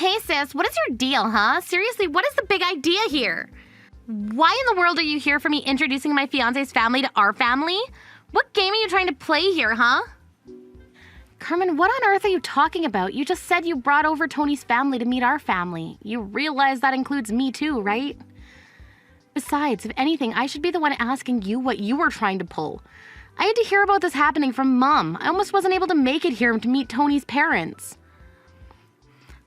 Hey sis, what is your deal, huh? Seriously, what is the big idea here? Why in the world are you here for me introducing my fiance's family to our family? What game are you trying to play here, huh? Carmen, what on earth are you talking about? You just said you brought over Tony's family to meet our family. You realize that includes me too, right? Besides, if anything, I should be the one asking you what you were trying to pull. I had to hear about this happening from Mom. I almost wasn't able to make it here to meet Tony's parents.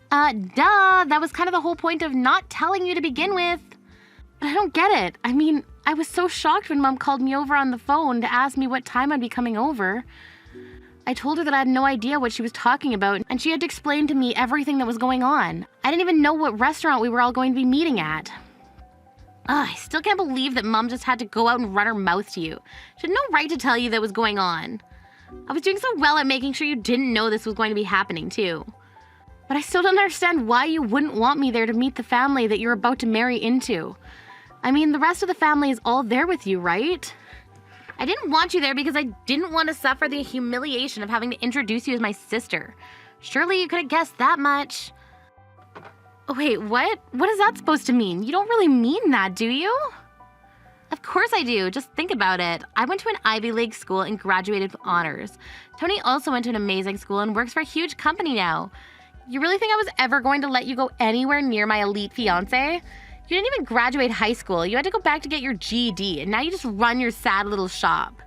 Duh, that was kind of the whole point of not telling you to begin with. But I don't get it. I mean, I was so shocked when Mom called me over on the phone to ask me what time I'd be coming over. I told her that I had no idea what she was talking about, and she had to explain to me everything that was going on. I didn't even know what restaurant we were all going to be meeting at. I still can't believe that Mom just had to go out and run her mouth to you. She had no right to tell you that was going on. I was doing so well at making sure you didn't know this was going to be happening too. But I still don't understand why you wouldn't want me there to meet the family that you're about to marry into. I mean, the rest of the family is all there with you, right? I didn't want you there because I didn't want to suffer the humiliation of having to introduce you as my sister. Surely you could have guessed that much. Wait, what? What is that supposed to mean? You don't really mean that, do you? Of course I do. Just think about it. I went to an Ivy League school and graduated with honors. Tony also went to an amazing school and works for a huge company now. You really think I was ever going to let you go anywhere near my elite fiancé? You didn't even graduate high school. You had to go back to get your GED, and now you just run your sad little shop.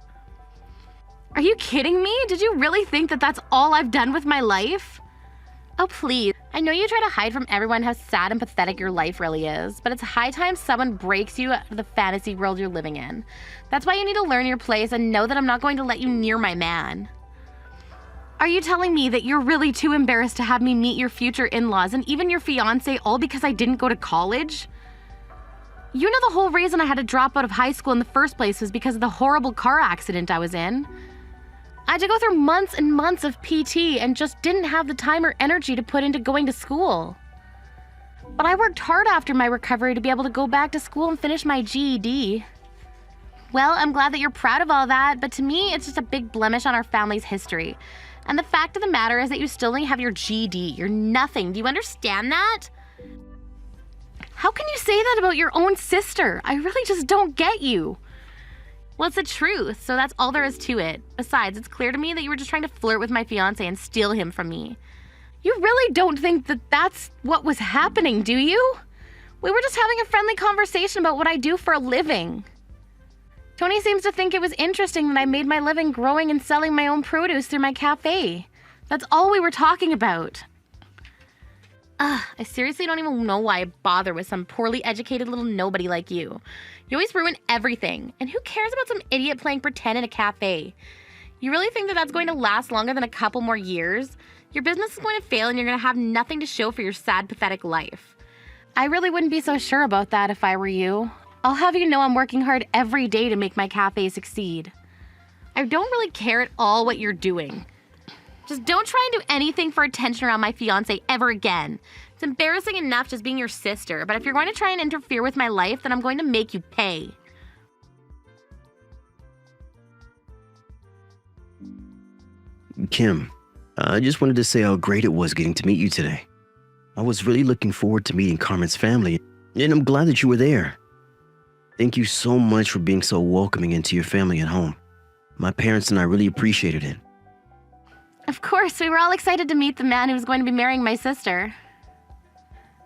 Are you kidding me? Did you really think that that's all I've done with my life? Oh, please. I know you try to hide from everyone how sad and pathetic your life really is, but it's high time someone breaks you out of the fantasy world you're living in. That's why you need to learn your place and know that I'm not going to let you near my man. Are you telling me that you're really too embarrassed to have me meet your future in-laws and even your fiancé all because I didn't go to college? You know the whole reason I had to drop out of high school in the first place was because of the horrible car accident I was in. I had to go through months and months of PT and just didn't have the time or energy to put into going to school. But I worked hard after my recovery to be able to go back to school and finish my GED. Well, I'm glad that you're proud of all that, but to me, it's just a big blemish on our family's history. And the fact of the matter is that you still only have your GED. You're nothing. Do you understand that? How can you say that about your own sister? I really just don't get you. Well, it's the truth, so that's all there is to it. Besides, it's clear to me that you were just trying to flirt with my fiancé and steal him from me. You really don't think that that's what was happening, do you? We were just having a friendly conversation about what I do for a living. Tony seems to think it was interesting that I made my living growing and selling my own produce through my cafe. That's all we were talking about. I seriously don't even know why I bother with some poorly educated little nobody like you. You always ruin everything. And who cares about some idiot playing pretend in a cafe? You really think that that's going to last longer than a couple more years? Your business is going to fail and you're going to have nothing to show for your sad, pathetic life. I really wouldn't be so sure about that if I were you. I'll have you know I'm working hard every day to make my cafe succeed. I don't really care at all what you're doing. Just don't try and do anything for attention around my fiancé ever again. It's embarrassing enough just being your sister, but if you're going to try and interfere with my life, then I'm going to make you pay. Kim, I just wanted to say how great it was getting to meet you today. I was really looking forward to meeting Carmen's family, and I'm glad that you were there. Thank you so much for being so welcoming into your family and home. My parents and I really appreciated it. Of course, we were all excited to meet the man who was going to be marrying my sister.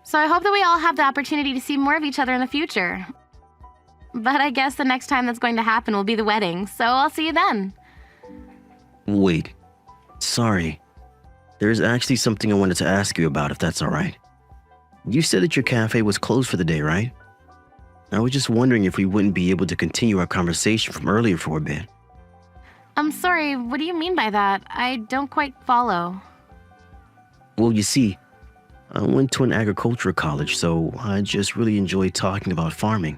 So I hope that we all have the opportunity to see more of each other in the future. But I guess the next time that's going to happen will be the wedding, so I'll see you then. Wait, sorry. There's actually something I wanted to ask you about, if that's all right. You said that your cafe was closed for the day, right? I was just wondering if we wouldn't be able to continue our conversation from earlier for a bit. I'm sorry, what do you mean by that? I don't quite follow. Well, you see, I went to an agricultural college, so I just really enjoyed talking about farming,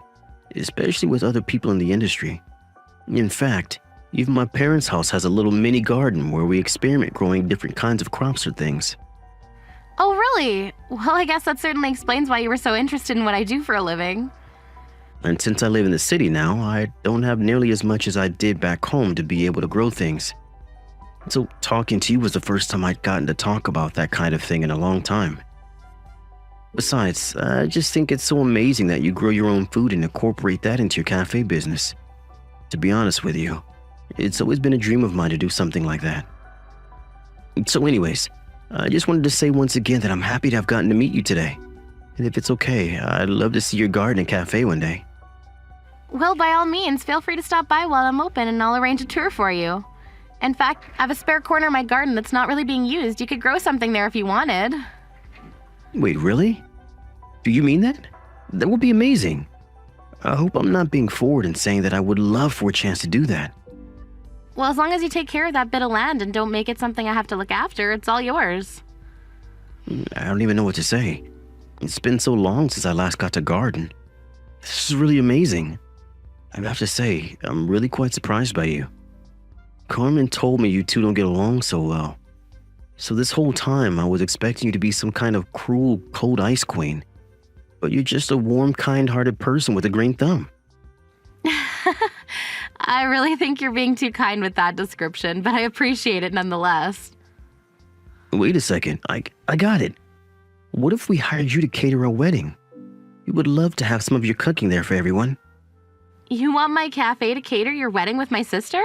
especially with other people in the industry. In fact, even my parents' house has a little mini garden where we experiment growing different kinds of crops or things. Oh, really? Well, I guess that certainly explains why you were so interested in what I do for a living. And since I live in the city now, I don't have nearly as much as I did back home to be able to grow things. So talking to you was the first time I'd gotten to talk about that kind of thing in a long time. Besides, I just think it's so amazing that you grow your own food and incorporate that into your cafe business. To be honest with you, it's always been a dream of mine to do something like that. So anyways, I just wanted to say once again that I'm happy to have gotten to meet you today. And if it's okay, I'd love to see your garden and cafe one day. Well, by all means, feel free to stop by while I'm open and I'll arrange a tour for you. In fact, I have a spare corner in my garden that's not really being used. You could grow something there if you wanted. Wait, really? Do you mean that? That would be amazing. I hope I'm not being forward in saying that I would love for a chance to do that. Well, as long as you take care of that bit of land and don't make it something I have to look after, it's all yours. I don't even know what to say. It's been so long since I last got to garden. This is really amazing. I have to say, I'm really quite surprised by you. Carmen told me you two don't get along so well. So this whole time I was expecting you to be some kind of cruel, cold ice queen. But you're just a warm, kind-hearted person with a green thumb. I really think you're being too kind with that description, but I appreciate it nonetheless. Wait a second, I got it. What if we hired you to cater a wedding? We would love to have some of your cooking there for everyone. You want my cafe to cater your wedding with my sister?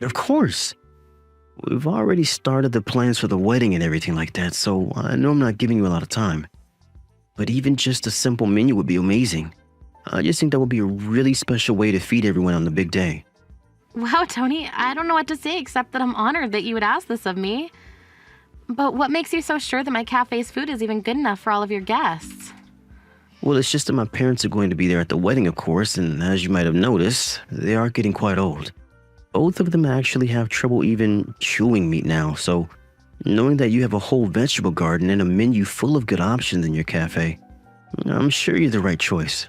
Of course. We've already started the plans for the wedding and everything like that, so I know I'm not giving you a lot of time. But even just a simple menu would be amazing. I just think that would be a really special way to feed everyone on the big day. Wow, Tony, I don't know what to say except that I'm honored that you would ask this of me. But what makes you so sure that my cafe's food is even good enough for all of your guests? Well, it's just that my parents are going to be there at the wedding, of course, and as you might have noticed, they are getting quite old. Both of them actually have trouble even chewing meat now, so knowing that you have a whole vegetable garden and a menu full of good options in your cafe, I'm sure you're the right choice.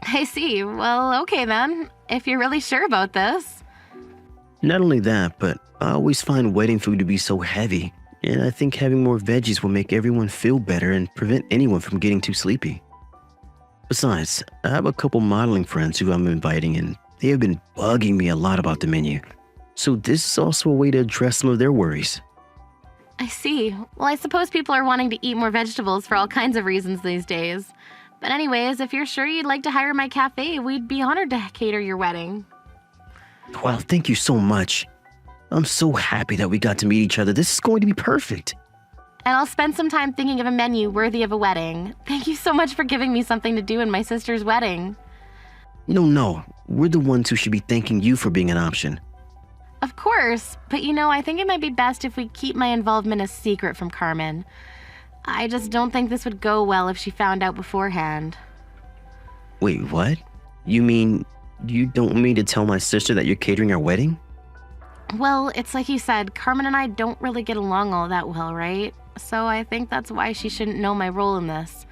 I see. Well, okay then, if you're really sure about this. Not only that, but I always find wedding food to be so heavy, and I think having more veggies will make everyone feel better and prevent anyone from getting too sleepy. Besides, I have a couple modeling friends who I'm inviting, and they have been bugging me a lot about the menu. So this is also a way to address some of their worries. I see. Well, I suppose people are wanting to eat more vegetables for all kinds of reasons these days. But anyways, if you're sure you'd like to hire my cafe, we'd be honored to cater your wedding. Well, thank you so much. I'm so happy that we got to meet each other. This is going to be perfect. And I'll spend some time thinking of a menu worthy of a wedding. Thank you so much for giving me something to do in my sister's wedding. No. We're the ones who should be thanking you for being an option. Of course, but I think it might be best if we keep my involvement a secret from Carmen. I just don't think this would go well if she found out beforehand. Wait, what? You mean you don't want me to tell my sister that you're catering our wedding? Well, it's like you said, Carmen and I don't really get along all that well, right? So I think that's why she shouldn't know my role in this.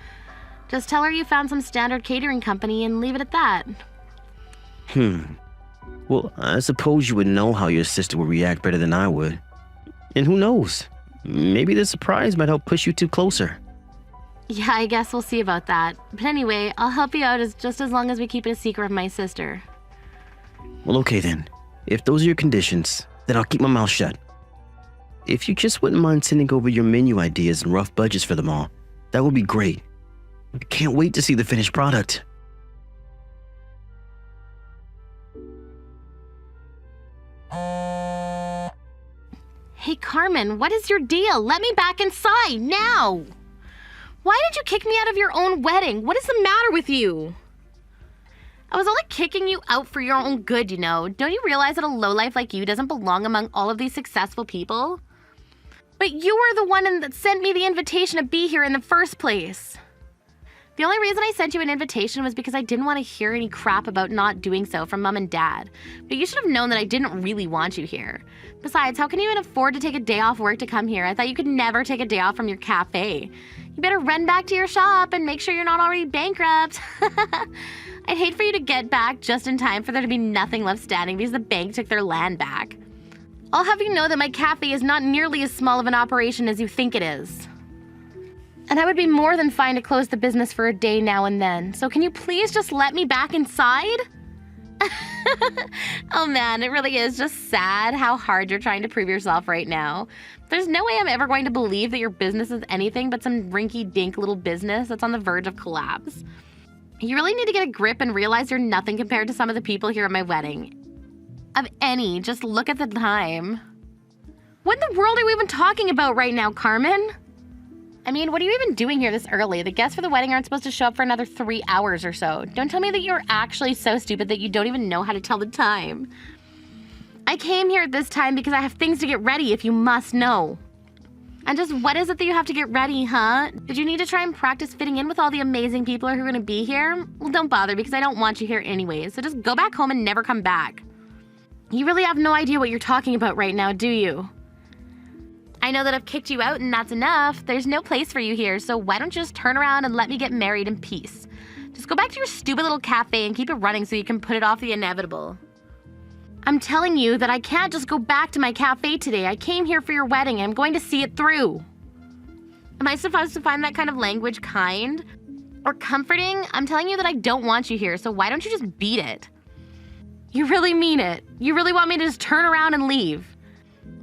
Just tell her you found some standard catering company and leave it at that. Well, I suppose you would know how your sister would react better than I would. And who knows? Maybe the surprise might help push you two closer. Yeah, I guess we'll see about that. But anyway, I'll help you out just as long as we keep it a secret from my sister. Well, okay then. If those are your conditions, then I'll keep my mouth shut. If you just wouldn't mind sending over your menu ideas and rough budgets for them all, that would be great. I can't wait to see the finished product. Hey, Carmen, what is your deal? Let me back inside, now! Why did you kick me out of your own wedding? What is the matter with you? I was only kicking you out for your own good, Don't you realize that a lowlife like you doesn't belong among all of these successful people? But you were the one that sent me the invitation to be here in the first place. The only reason I sent you an invitation was because I didn't want to hear any crap about not doing so from Mom and Dad. But you should have known that I didn't really want you here. Besides, how can you even afford to take a day off work to come here? I thought you could never take a day off from your cafe. You better run back to your shop and make sure you're not already bankrupt. I'd hate for you to get back just in time for there to be nothing left standing because the bank took their land back. I'll have you know that my cafe is not nearly as small of an operation as you think it is. And I would be more than fine to close the business for a day now and then. So can you please just let me back inside? Oh man, it really is just sad how hard you're trying to prove yourself right now. There's no way I'm ever going to believe that your business is anything but some rinky-dink little business that's on the verge of collapse. You really need to get a grip and realize you're nothing compared to some of the people here at my wedding. Of any, just look at the time. What in the world are we even talking about right now, Carmen? I mean, what are you even doing here this early? The guests for the wedding aren't supposed to show up for another 3 hours or so. Don't tell me that you're actually so stupid that you don't even know how to tell the time. I came here at this time because I have things to get ready, if you must know. And just what is it that you have to get ready, huh? Did you need to try and practice fitting in with all the amazing people who are going to be here? Well, don't bother because I don't want you here anyways, so just go back home and never come back. You really have no idea what you're talking about right now, do you? I know that I've kicked you out and that's enough. There's no place for you here, so why don't you just turn around and let me get married in peace? Just go back to your stupid little cafe and keep it running so you can put it off the inevitable. I'm telling you that I can't just go back to my cafe today. I came here for your wedding and I'm going to see it through. Am I supposed to find that kind of language kind? Or comforting? I'm telling you that I don't want you here, so why don't you just beat it? You really mean it. You really want me to just turn around and leave.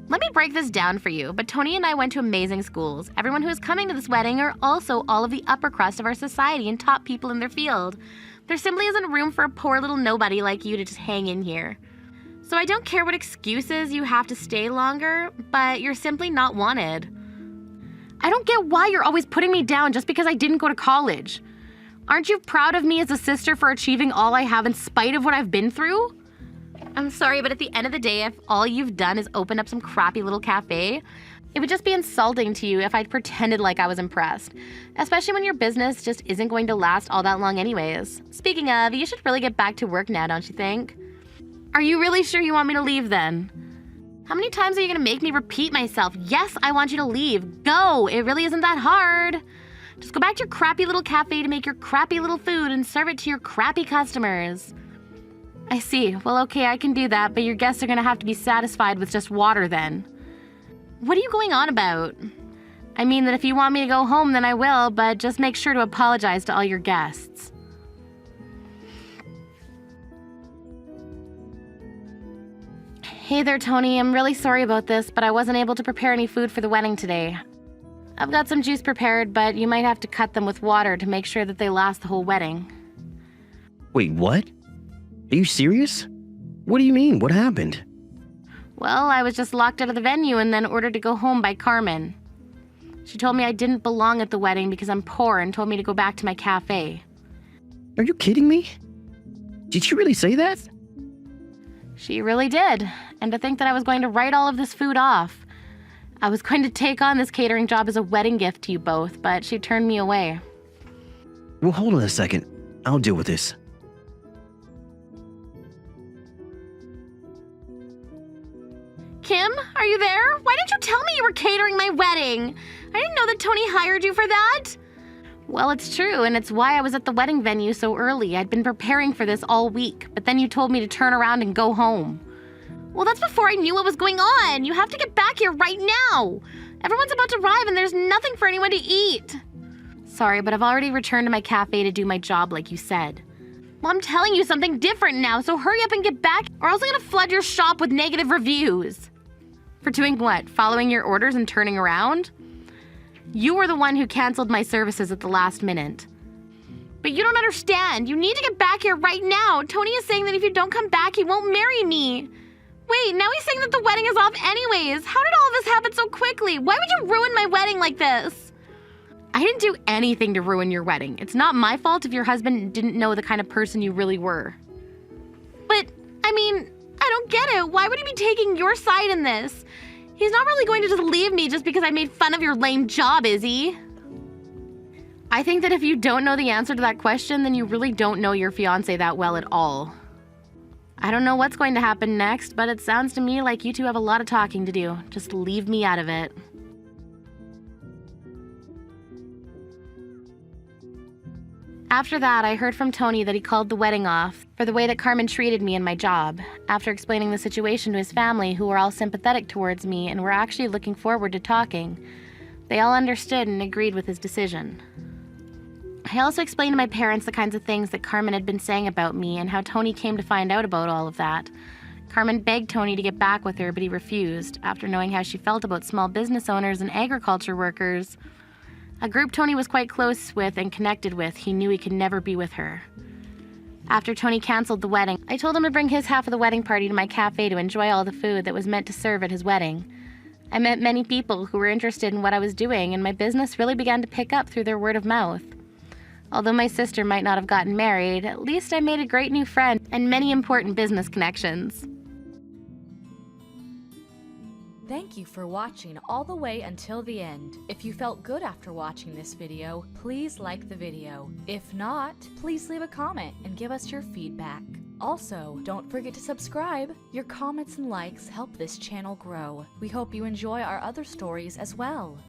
Let me break this down for you, but Tony and I went to amazing schools. Everyone who is coming to this wedding are also all of the upper crust of our society and top people in their field. There simply isn't room for a poor little nobody like you to just hang in here. So I don't care what excuses you have to stay longer, but you're simply not wanted. I don't get why you're always putting me down just because I didn't go to college. Aren't you proud of me as a sister for achieving all I have in spite of what I've been through? I'm sorry, but at the end of the day, if all you've done is open up some crappy little cafe, it would just be insulting to you if I pretended like I was impressed, especially when your business just isn't going to last all that long anyways. Speaking of, you should really get back to work now, don't you think? Are you really sure you want me to leave then? How many times are you gonna make me repeat myself? Yes, I want you to leave. Go! It really isn't that hard. Just go back to your crappy little cafe to make your crappy little food and serve it to your crappy customers. I see. Well, okay, I can do that, but your guests are gonna have to be satisfied with just water then. What are you going on about? I mean that if you want me to go home, then I will, but just make sure to apologize to all your guests. Hey there, Tony. I'm really sorry about this, but I wasn't able to prepare any food for the wedding today. I've got some juice prepared, but you might have to cut them with water to make sure that they last the whole wedding. Wait, what? Are you serious? What do you mean? What happened? Well, I was just locked out of the venue and then ordered to go home by Carmen. She told me I didn't belong at the wedding because I'm poor and told me to go back to my cafe. Are you kidding me? Did she really say that? She really did. And to think that I was going to write all of this food off. I was going to take on this catering job as a wedding gift to you both, but she turned me away. Well, hold on a second. I'll deal with this. Kim, are you there? Why didn't you tell me you were catering my wedding? I didn't know that Tony hired you for that. Well, it's true, and it's why I was at the wedding venue so early. I'd been preparing for this all week, but then you told me to turn around and go home. Well, that's before I knew what was going on. You have to get back here right now. Everyone's about to arrive and there's nothing for anyone to eat. Sorry, but I've already returned to my cafe to do my job like you said. Well, I'm telling you something different now, so hurry up and get back, or else I'm gonna flood your shop with negative reviews. For doing what? Following your orders and turning around? You were the one who canceled my services at the last minute. But you don't understand. You need to get back here right now. Tony is saying that if you don't come back, he won't marry me. Wait, now he's saying that the wedding is off anyways. How did all of this happen so quickly? Why would you ruin my wedding like this? I didn't do anything to ruin your wedding. It's not my fault if your husband didn't know the kind of person you really were. But, I mean, I don't get it. Why would he be taking your side in this? He's not really going to just leave me just because I made fun of your lame job, is he? I think that if you don't know the answer to that question, then you really don't know your fiancé that well at all. I don't know what's going to happen next, but it sounds to me like you two have a lot of talking to do. Just leave me out of it. After that, I heard from Tony that he called the wedding off for the way that Carmen treated me in my job. After explaining the situation to his family, who were all sympathetic towards me and were actually looking forward to talking, they all understood and agreed with his decision. I also explained to my parents the kinds of things that Carmen had been saying about me and how Tony came to find out about all of that. Carmen begged Tony to get back with her, but he refused, after knowing how she felt about small business owners and agriculture workers. A group Tony was quite close with and connected with, he knew he could never be with her. After Tony canceled the wedding, I told him to bring his half of the wedding party to my cafe to enjoy all the food that was meant to serve at his wedding. I met many people who were interested in what I was doing, and my business really began to pick up through their word of mouth. Although my sister might not have gotten married, at least I made a great new friend and many important business connections. Thank you for watching all the way until the end. If you felt good after watching this video, please like the video. If not, please leave a comment and give us your feedback. Also, don't forget to subscribe. Your comments and likes help this channel grow. We hope you enjoy our other stories as well.